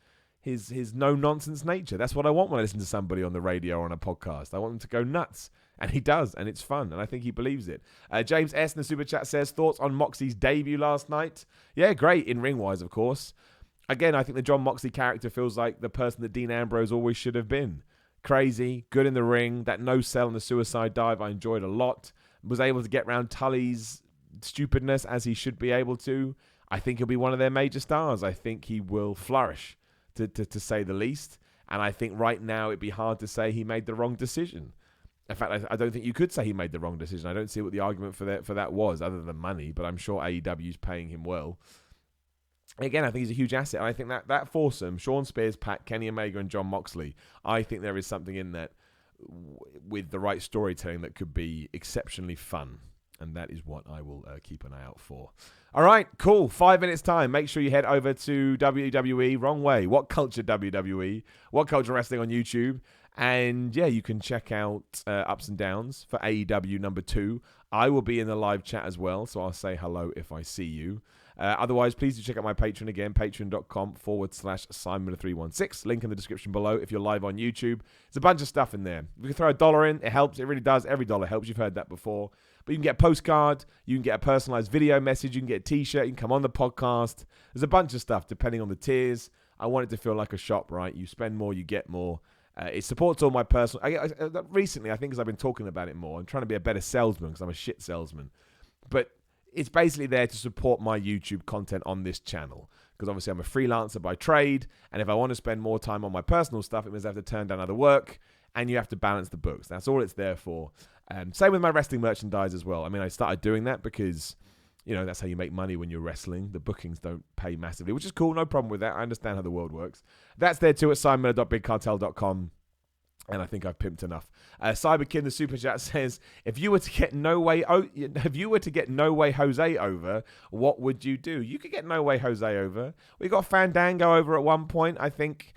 S1: no-nonsense nature. That's what I want when I listen to somebody on the radio or on a podcast. I want them to go nuts, and he does, and it's fun, and I think he believes it. James S. in the Super Chat says, thoughts on Moxie's debut last night? Yeah, great, in ring-wise, of course. Again, I think the John Moxley character feels like the person that Dean Ambrose always should have been. Crazy, good in the ring. That no-sell and the suicide dive I enjoyed a lot. Was able to get around Tully's stupidness as he should be able to. I think he'll be one of their major stars. I think he will flourish, to say the least. And I think right now it'd be hard to say he made the wrong decision. In fact, I don't think you could say he made the wrong decision. I don't see what the argument for that was, other than money. But I'm sure AEW's paying him well. Again, I think he's a huge asset. And I think that foursome, Sean Spears, Pat, Kenny Omega, and John Moxley, I think there is something in that with the right storytelling that could be exceptionally fun. And that is what I will keep an eye out for. All right, cool. 5 minutes time. Make sure you head over to WWE. Wrong way. What Culture WWE? What Culture Wrestling on YouTube? And yeah, you can check out Ups and Downs for AEW number 2. I will be in the live chat as well, so I'll say hello if I see you. Otherwise, please do check out my Patreon again, patreon.com/Simon316. Link in the description below if you're live on YouTube. There's a bunch of stuff in there. If you can throw $1 in, it helps. It really does. Every dollar helps. You've heard that before. But you can get a postcard. You can get a personalized video message. You can get a t-shirt. You can come on the podcast. There's a bunch of stuff depending on the tiers. I want it to feel like a shop, right? You spend more, you get more. It supports all my personal... recently, I think because I've been talking about it more, I'm trying to be a better salesman because I'm a shit salesman. But it's basically there to support my YouTube content on this channel. Because obviously I'm a freelancer by trade. And if I want to spend more time on my personal stuff, it means I have to turn down other work. And you have to balance the books. That's all it's there for. Same with my wrestling merchandise as well. I mean, I started doing that because... that's how you make money when you're wrestling. The bookings don't pay massively, which is cool. No problem with that. I understand how the world works. That's there too at simon.bigcartel.com. And I think I've pimped enough. Cyberkin, the super chat says, if you were to get No Way Jose over, what would you do? You could get No Way Jose over. We got Fandango over at one point, I think.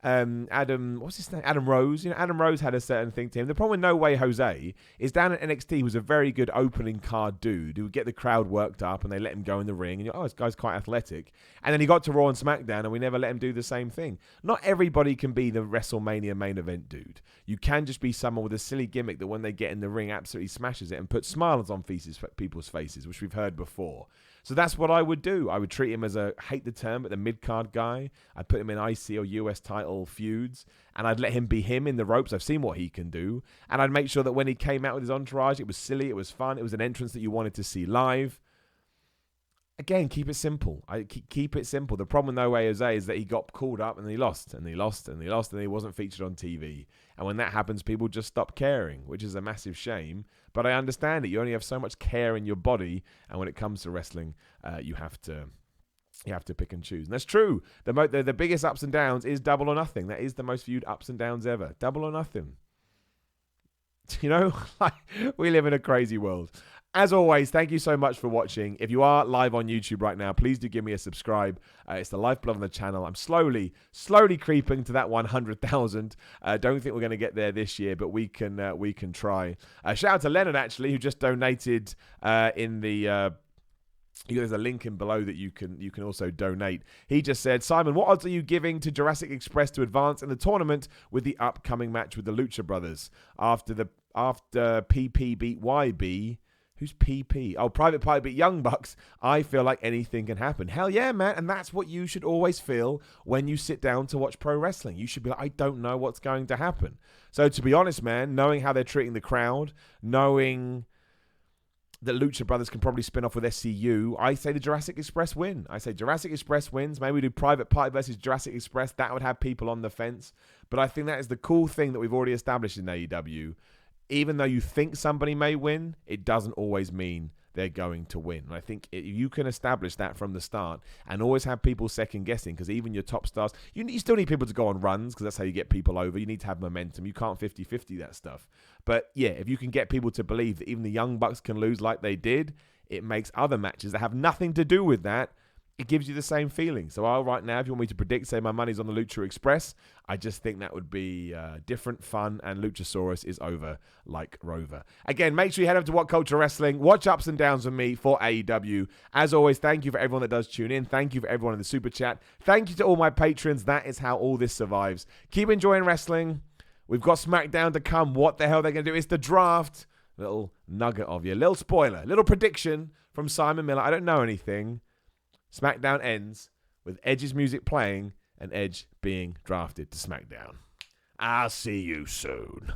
S1: Adam Rose. Adam Rose had a certain thing to him. The problem with No Way Jose is down at NXT, he was a very good opening card dude who would get the crowd worked up and they let him go in the ring. And this guy's quite athletic. And then he got to Raw and SmackDown and we never let him do the same thing. Not everybody can be the WrestleMania main event dude. You can just be someone with a silly gimmick that when they get in the ring absolutely smashes it and puts smiles on people's faces, which we've heard before. So that's what I would do. I would treat him as hate the term, but the mid-card guy. I'd put him in IC or US title feuds, and I'd let him be him in the ropes. I've seen what he can do. And I'd make sure that when he came out with his entourage, it was silly, it was fun, it was an entrance that you wanted to see live. Again, keep it simple. Keep it simple. The problem with No Way Jose is that he got called up and he lost, and he lost, and he lost, and he wasn't featured on TV. And when that happens, people just stop caring, which is a massive shame. But I understand it. You only have so much care in your body, and when it comes to wrestling, you have to pick and choose. And that's true. The biggest ups and downs is Double or Nothing. That is the most viewed ups and downs ever. Double or Nothing. We live in a crazy world. As always, thank you so much for watching. If you are live on YouTube right now, please do give me a subscribe. It's the lifeblood on the channel. I'm slowly creeping to that 100,000. Don't think we're going to get there this year, but we can try. Shout out to Leonard, actually, who just donated in the... there's a link in below that you can also donate. He just said, Simon, what odds are you giving to Jurassic Express to advance in the tournament with the upcoming match with the Lucha Brothers? After PP beat YB... Who's PP? Oh, Private Party beat Young Bucks. I feel like anything can happen. Hell yeah, man. And that's what you should always feel when you sit down to watch pro wrestling. You should be like, I don't know what's going to happen. So to be honest, man, knowing how they're treating the crowd, knowing that Lucha Brothers can probably spin off with SCU, I say the Jurassic Express win. I say Jurassic Express wins. Maybe we do Private Party versus Jurassic Express. That would have people on the fence. But I think that is the cool thing that we've already established in AEW. Even though you think somebody may win, it doesn't always mean they're going to win. And I think you can establish that from the start and always have people second guessing, because even your top stars, you still need people to go on runs because that's how you get people over. You need to have momentum. You can't 50-50 that stuff. But yeah, if you can get people to believe that even the Young Bucks can lose like they did, it makes other matches that have nothing to do with that, it gives you the same feeling. So right now, if you want me to predict, say my money's on the Lucha Express, I just think that would be different, fun, and Luchasaurus is over like Rover. Again, make sure you head over to What Culture Wrestling. Watch Ups and Downs with me for AEW. As always, thank you for everyone that does tune in. Thank you for everyone in the Super Chat. Thank you to all my patrons. That is how all this survives. Keep enjoying wrestling. We've got SmackDown to come. What the hell they're going to do? It's the draft. Little nugget of you. Little spoiler. Little prediction from Simon Miller. I don't know anything. SmackDown ends with Edge's music playing and Edge being drafted to SmackDown. I'll see you soon.